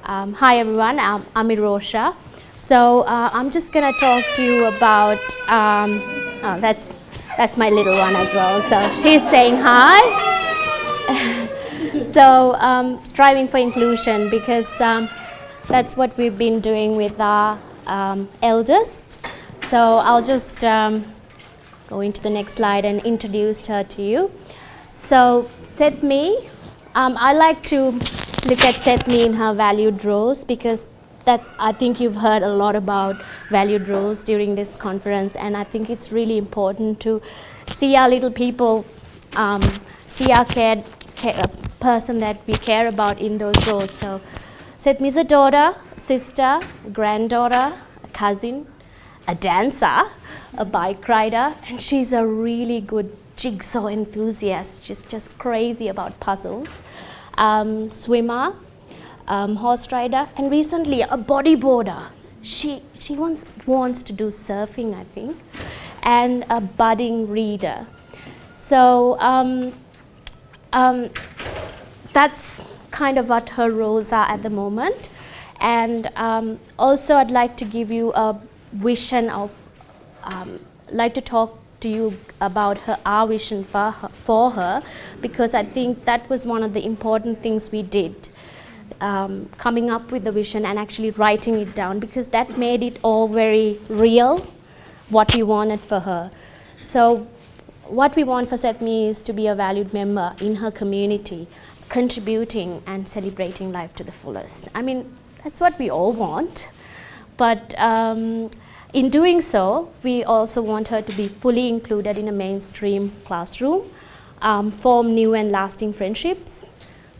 Hi everyone, I'm Erosha. So I'm just going to talk to you about, that's my little one as well, so she's saying hi. So striving for inclusion, because that's what we've been doing with our eldest. So I'll just go into the next slide and introduce her to you. So Setmi, I like to look at Setmi in her valued roles, because I think you've heard a lot about valued roles during this conference, and I think it's really important to see our little people, see our person that we care about in those roles. So Setmi's a daughter, sister, granddaughter, a cousin, a dancer, a bike rider, and she's a really good jigsaw enthusiast. She's just crazy about puzzles. Swimmer, horse rider, and recently a bodyboarder. She wants to do surfing, I think, and a budding reader. So that's kind of what her roles are at the moment. And also I'd like to give you a vision of, like to talk to you about our vision for her, because I think that was one of the important things we did, coming up with the vision and actually writing it down, because that made it all very real, what we wanted for her. So what we want for Setmi is to be a valued member in her community, contributing and celebrating life to the fullest. I mean, that's what we all want, but in doing so, we also want her to be fully included in a mainstream classroom, form new and lasting friendships,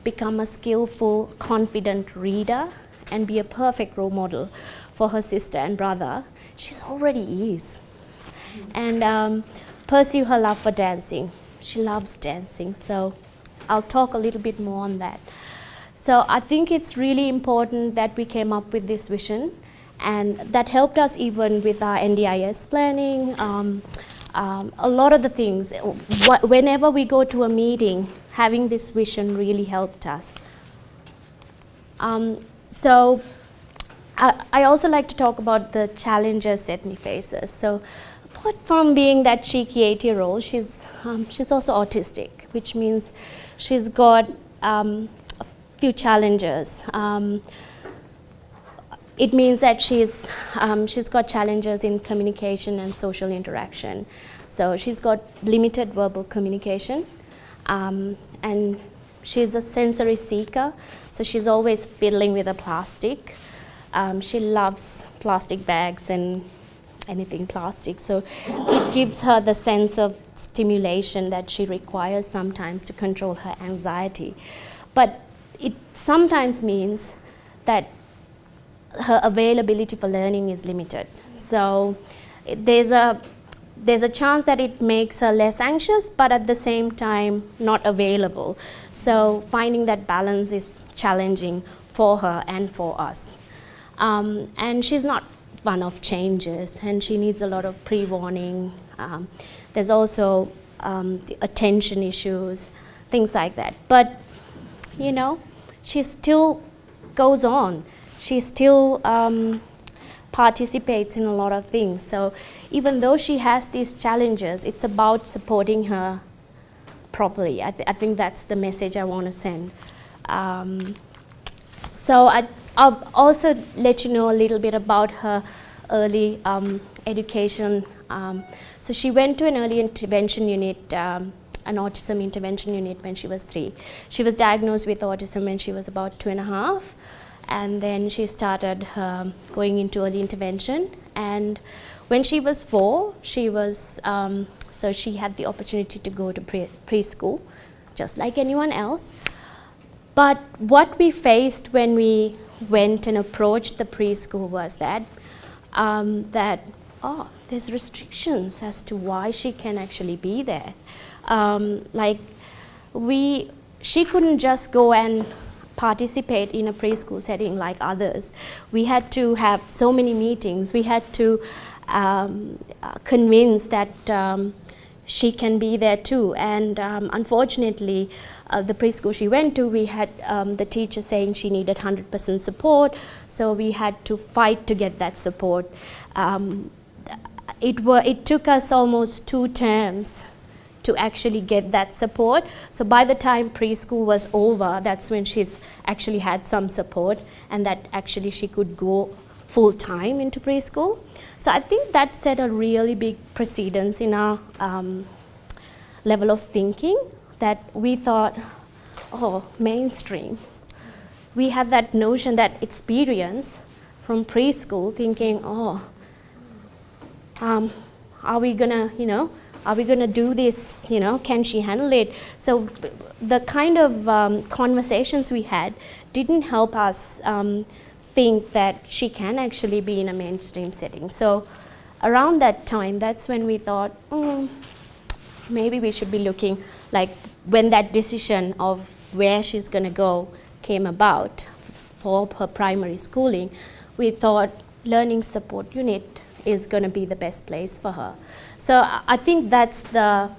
become a skillful, confident reader, and be a perfect role model for her sister and brother. She already is. And pursue her love for dancing. She loves dancing, so I'll talk a little bit more on that. So I think it's really important that we came up with this vision, and that helped us even with our NDIS planning, a lot of the things. Whenever we go to a meeting, having this vision really helped us. So I also like to talk about the challenges Setmi faces. So apart from being that cheeky 8-year-old, she's also autistic, which means she's got a few challenges. It means that she's got challenges in communication and social interaction. So she's got limited verbal communication, and she's a sensory seeker, so she's always fiddling with a plastic. She loves plastic bags and anything plastic, so it gives her the sense of stimulation that she requires sometimes to control her anxiety. But it sometimes means that her availability for learning is limited. So there's a chance that it makes her less anxious, but at the same time not available. So finding that balance is challenging for her and for us. And she's not one of changes, and she needs a lot of pre-warning. There's also the attention issues, things like that. But you know, she still goes on. She still participates in a lot of things. So even though she has these challenges, it's about supporting her properly. I think that's the message I want to send. So I'll also let you know a little bit about her early education. So she went to an early intervention unit, an autism intervention unit, when she was 3. She was diagnosed with autism when she was about 2.5. And then she started going into early intervention. And when she was 4, so she had the opportunity to go to preschool, just like anyone else. But what we faced when we went and approached the preschool was that, there's restrictions as to why she can actually be there. She couldn't just go and participate in a preschool setting like others. We had to have so many meetings. We had to convince that she can be there too. And unfortunately, the preschool she went to, we had the teacher saying she needed 100% support, so we had to fight to get that support. It took us almost 2 terms to actually get that support. So by the time preschool was over, that's when she's actually had some support, and that actually she could go full time into preschool. So I think that set a really big precedence in our level of thinking, that we thought, oh, mainstream. We had that notion, that experience from preschool, thinking, oh, are we gonna, are we gonna do this, can she handle it? So the kind of conversations we had didn't help us think that she can actually be in a mainstream setting. So around that time, that's when we thought, maybe we should be looking, like when that decision of where she's gonna go came about for her primary schooling, we thought learning support unit is going to be the best place for her. So I think that's the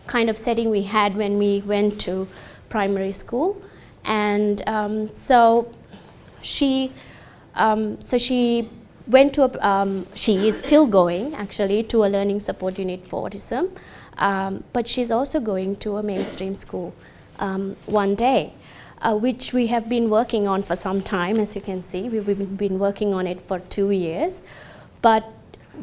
kind of setting we had when we went to primary school. And so she went to she is still going actually to a learning support unit for autism, but she's also going to a mainstream school one day. Which we have been working on for some time. As you can see, we've been working on it for 2 years, but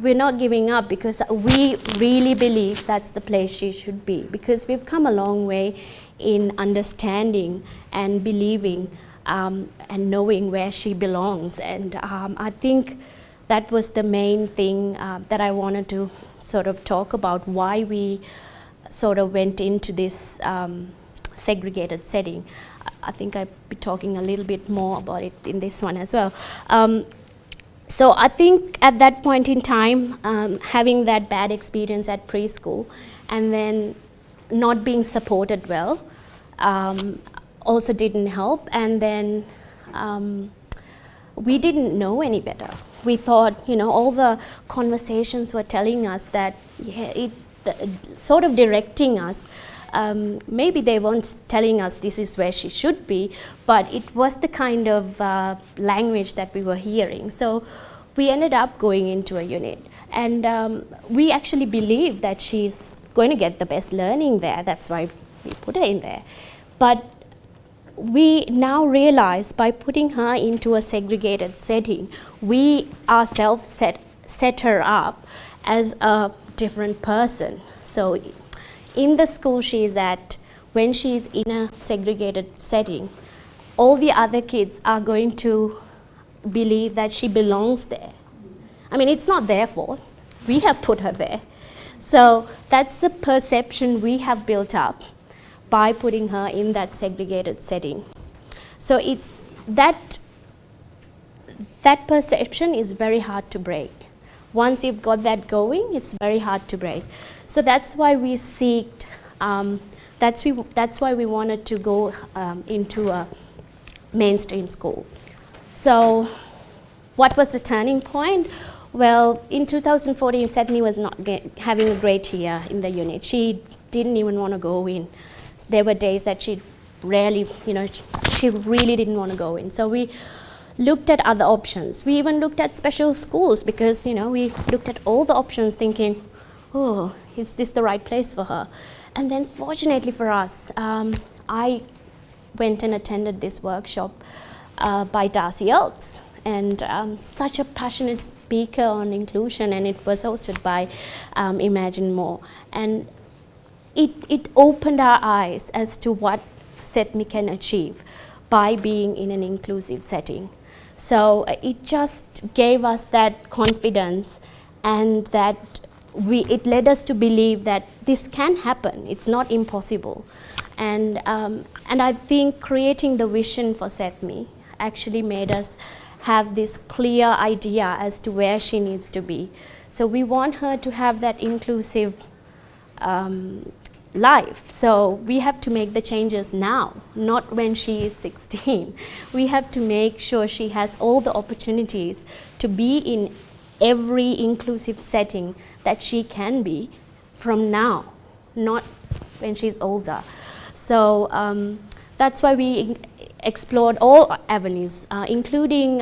we're not giving up, because we really believe that's the place she should be, because we've come a long way in understanding and believing and knowing where she belongs. And I think that was the main thing that I wanted to sort of talk about, why we sort of went into this segregated setting. I think I'll be talking a little bit more about it in this one as well. So I think at that point in time, having that bad experience at preschool and then not being supported well also didn't help. And then we didn't know any better. We thought, all the conversations were telling us that, sort of directing us. Maybe they weren't telling us this is where she should be, but it was the kind of language that we were hearing. So we ended up going into a unit, and we actually believe that she's going to get the best learning there. That's why we put her in there. But we now realize, by putting her into a segregated setting, we ourselves set her up as a different person. So in the school she's at, when she's in a segregated setting, all the other kids are going to believe that she belongs there. I mean, it's not their fault. We have put her there. So that's the perception we have built up by putting her in that segregated setting. So it's that perception is very hard to break. Once you've got that going, it's very hard to break. So that's why we seeked, that's why we wanted to go into a mainstream school. So what was the turning point? Well, in 2014, Sydney was not having a great year in the unit. She didn't even want to go in. There were days that she rarely, she really didn't want to go in. So we looked at other options. We even looked at special schools, because, we looked at all the options thinking, oh, is this the right place for her? And then fortunately for us, I went and attended this workshop by Darcy Elks, and such a passionate speaker on inclusion, and it was hosted by Imagine More. And it opened our eyes as to what SETMI can achieve by being in an inclusive setting. So it just gave us that confidence, and that it led us to believe that this can happen. It's not impossible. And I think creating the vision for SETMI actually made us have this clear idea as to where she needs to be. So we want her to have that inclusive life. So we have to make the changes now, not when she is 16. We have to make sure she has all the opportunities to be in every inclusive setting that she can be from now, not when she's older. So that's why we explored all avenues, including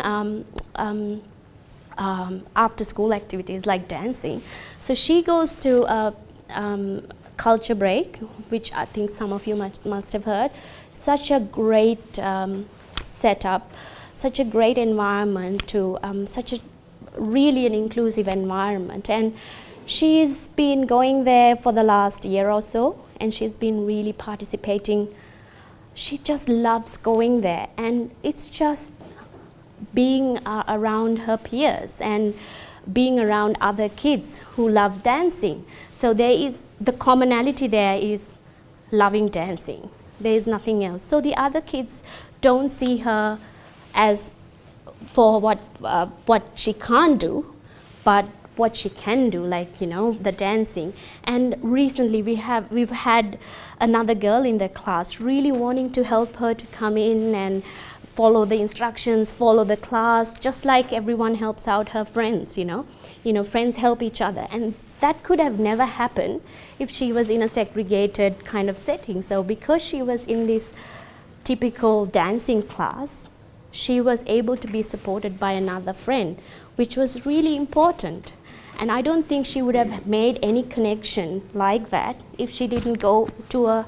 after school activities like dancing. So she goes to a culture break, which I think some of you must have heard. Such a great setup, such a great environment, to such a really an inclusive environment. And she's been going there for the last year or so, and she's been really participating. She just loves going there, and it's just being around her peers and being around other kids who love dancing. So there is, the commonality there is loving dancing. There is nothing else. So the other kids don't see her as for what she can't do, but what she can do, like, you know, the dancing. And recently we've had another girl in the class really wanting to help her to come in and follow the instructions, follow the class, just like everyone helps out her friends, you know. Friends help each other, and that could have never happened if she was in a segregated kind of setting. So because she was in this typical dancing class, she was able to be supported by another friend, which was really important. And I don't think she would have made any connection like that if she didn't go to a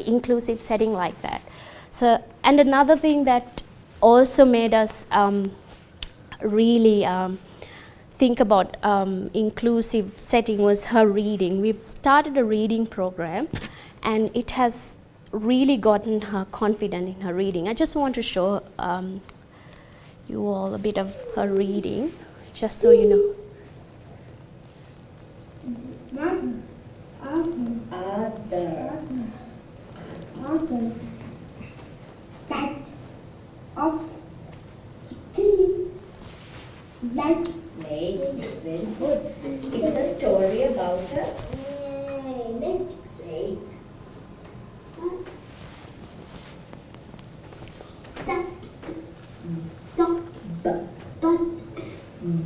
inclusive setting like that. So, and another thing that also made us really think about inclusive setting was her reading. We've started a reading program, and it has really gotten her confident in her reading. I just want to show you all a bit of her reading, just so you know. Set of tea like very good. It's a story about a lake.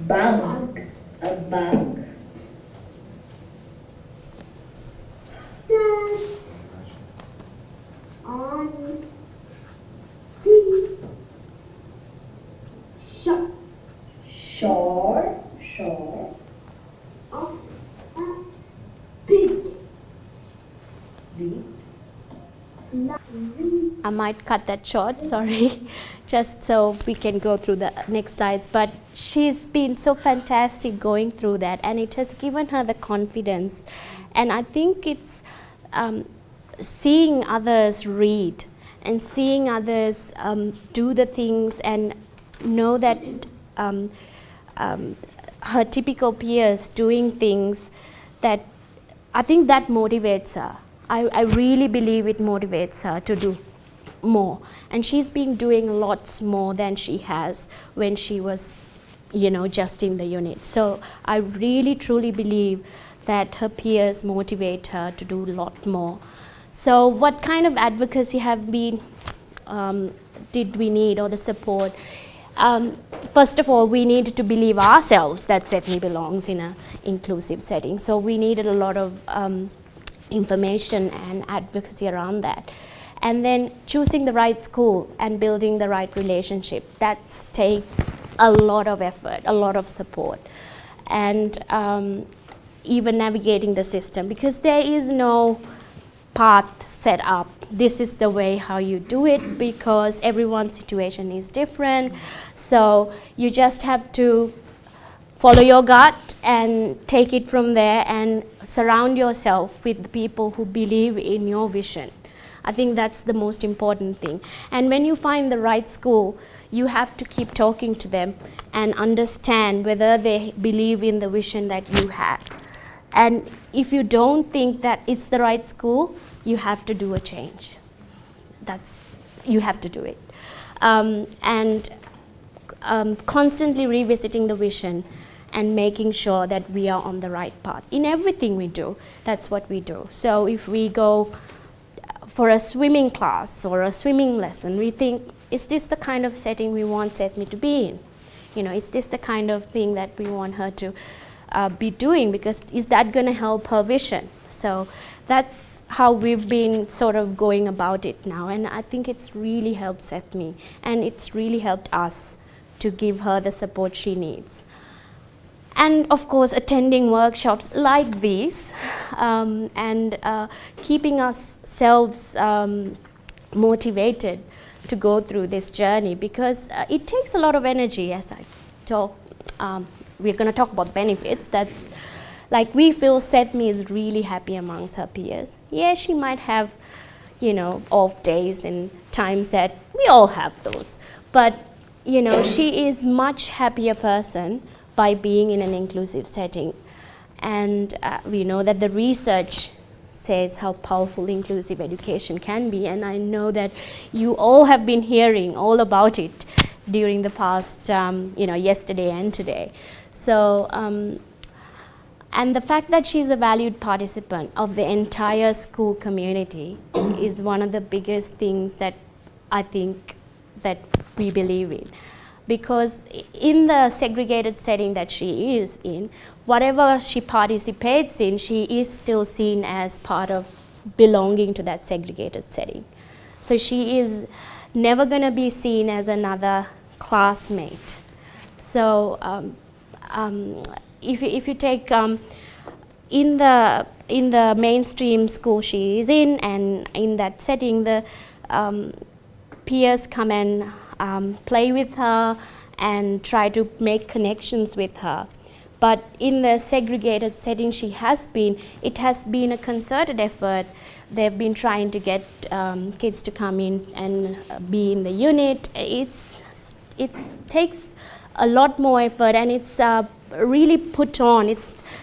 Bug. A bug. Sat on tea Shore of a pig. I might cut that short, sorry, just so we can go through the next slides. But she's been so fantastic going through that, and it has given her the confidence. And I think it's seeing others read and seeing others do the things and know that her typical peers doing things, that I think that motivates her. I really believe it motivates her to do more. And she's been doing lots more than she has when she was, you know, just in the unit. So I really truly believe that her peers motivate her to do a lot more. So what kind of advocacy have been, did we need, or the support? First of all, we needed to believe ourselves that Setmi belongs in an inclusive setting. So we needed a lot of information and advocacy around that. And then choosing the right school and building the right relationship, that's take a lot of effort, a lot of support. And even navigating the system, because there is no path set up. This is the way how you do it, because everyone's situation is different. So you just have to follow your gut and take it from there, and surround yourself with people who believe in your vision. I think that's the most important thing. And when you find the right school, you have to keep talking to them and understand whether they believe in the vision that you have. And if you don't think that it's the right school, you have to do a change. You have to do it. Constantly revisiting the vision and making sure that we are on the right path. In everything we do, that's what we do. So if we go for a swimming class or a swimming lesson, we think, is this the kind of setting we want Setmi to be in? You know, is this the kind of thing that we want her to be doing, because is that going to help her vision? So that's how we've been sort of going about it now, and I think it's really helped Sethmi, and it's really helped us to give her the support she needs. And of course, attending workshops like these, and keeping ourselves motivated to go through this journey, because it takes a lot of energy. As I talk, we're going to talk about benefits. That's like, we feel Sethmi is really happy amongst her peers. Yeah, she might have, you know, off days and times that we all have those, but you know, she is much happier person by being in an inclusive setting. And we know that the research says how powerful inclusive education can be, and I know that you all have been hearing all about it during the past, you know, yesterday and today. So, and the fact that she's a valued participant of the entire school community is one of the biggest things that I think that we believe in. Because in the segregated setting that she is in, whatever she participates in, she is still seen as part of belonging to that segregated setting. So she is never going to be seen as another classmate. So if you take in the mainstream school she is in, and in that setting, the peers come and play with her and try to make connections with her. But in the segregated setting it has been a concerted effort. They've been trying to get kids to come in and be in the unit. It takes a lot more effort, and it's really put on.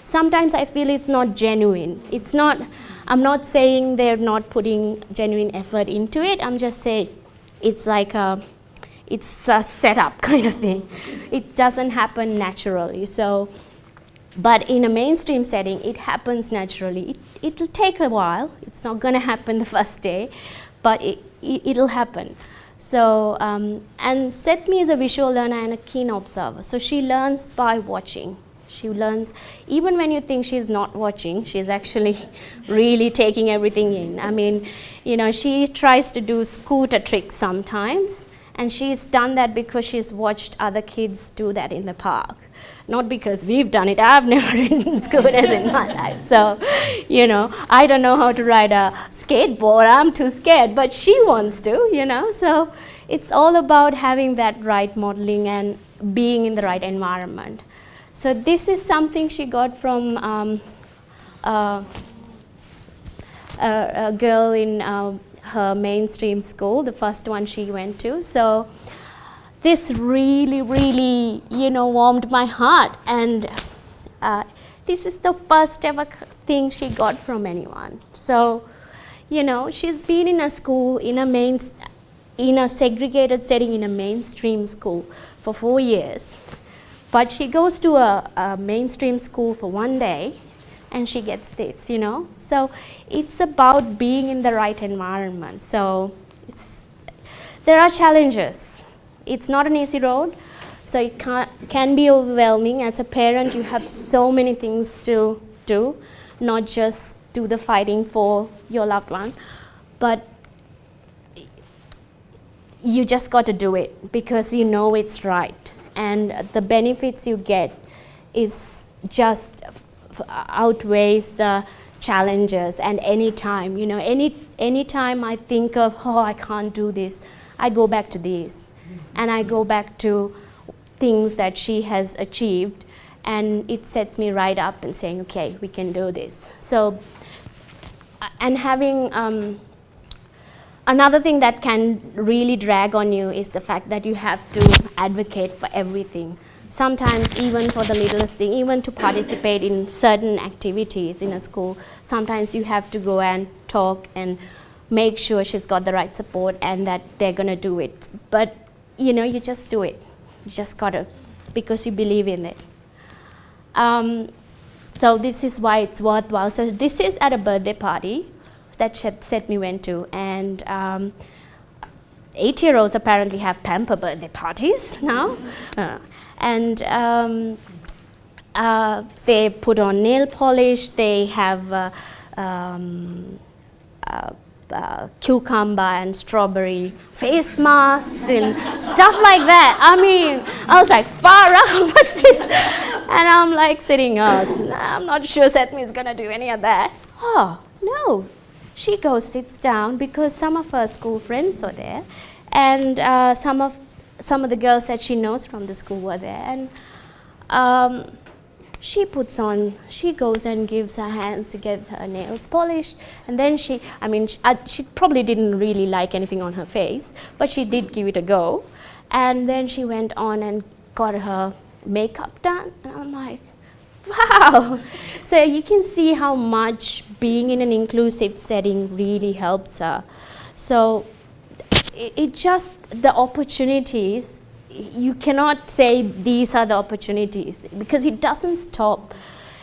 Sometimes I feel it's not genuine. I'm not saying they're not putting genuine effort into it. I'm just saying it's like it's a setup kind of thing. It doesn't happen naturally. So, but in a mainstream setting, it happens naturally. It'll take a while. It's not going to happen the first day, but it'll happen. So, and Sethmi is a visual learner and a keen observer. So she learns by watching. She learns, even when you think she's not watching, she's actually really taking everything in. I mean, you know, she tries to do scooter tricks sometimes, and she's done that because she's watched other kids do that in the park. Not because we've done it. I've never ridden scooters in my life. So, you know, I don't know how to ride a skateboard. I'm too scared, but she wants to, you know. So it's all about having that right modeling and being in the right environment. So this is something she got from a girl in her mainstream school, the first one she went to. So this really, really, you know, warmed my heart. And this is the first ever thing she got from anyone. So, you know, she's been in a school, in a segregated setting, in a mainstream school for 4 years. But she goes to a mainstream school for 1 day, and she gets this, you know. So it's about being in the right environment. So there are challenges. It's not an easy road. So it can be overwhelming. As a parent, you have so many things to do, not just do the fighting for your loved one, but you just got to do it because you know it's right. And the benefits you get is just outweighs the challenges. And anytime, you know, anytime I think of, oh, I can't do this, I go back to this. And I go back to things that she has achieved, and it sets me right up and saying, okay, we can do this. So, and having another thing that can really drag on you is the fact that you have to advocate for everything. Sometimes even for the littlest thing, even to participate in certain activities in a school, sometimes you have to go and talk and make sure she's got the right support and that they're going to do it. But, you know, you just do it. You just got to, because you believe in it. So this is why it's worthwhile. So this is at a birthday party that Sethmi went to, and 8-year-olds apparently have pamper birthday parties now. And they put on nail polish, they have cucumber and strawberry face masks and stuff like that. I mean, I was like, far out, what's this? And I'm like sitting, I'm not sure Setmi is gonna do any of that. Oh, no. She goes, sits down because some of her school friends are there, and some of the girls that she knows from the school were there, and she goes and gives her hands to get her nails polished, and then she probably didn't really like anything on her face, but she did give it a go, and then she went on and got her makeup done, and I'm like, wow. So you can see how much being in an inclusive setting really helps her. So it just, the opportunities, you cannot say these are the opportunities because it doesn't stop.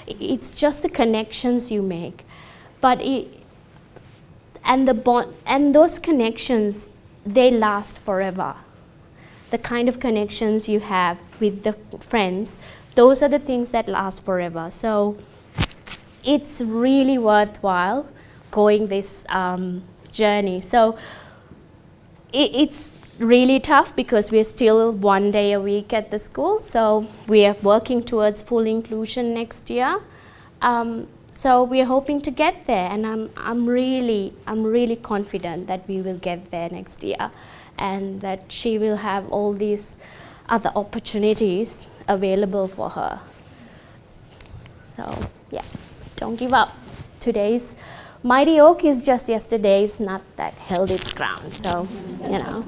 It's just the connections you make. But those connections, they last forever. The kind of connections you have with the friends, those are the things that last forever. So it's really worthwhile going this journey. So it's really tough because we're still 1 day a week at the school. So we are working towards full inclusion next year. So we are hoping to get there, and I'm really confident that we will get there next year, and that she will have all these other opportunities available for her. So yeah, don't give up. Today's mighty oak is just yesterday's nut that held its ground. So, you know.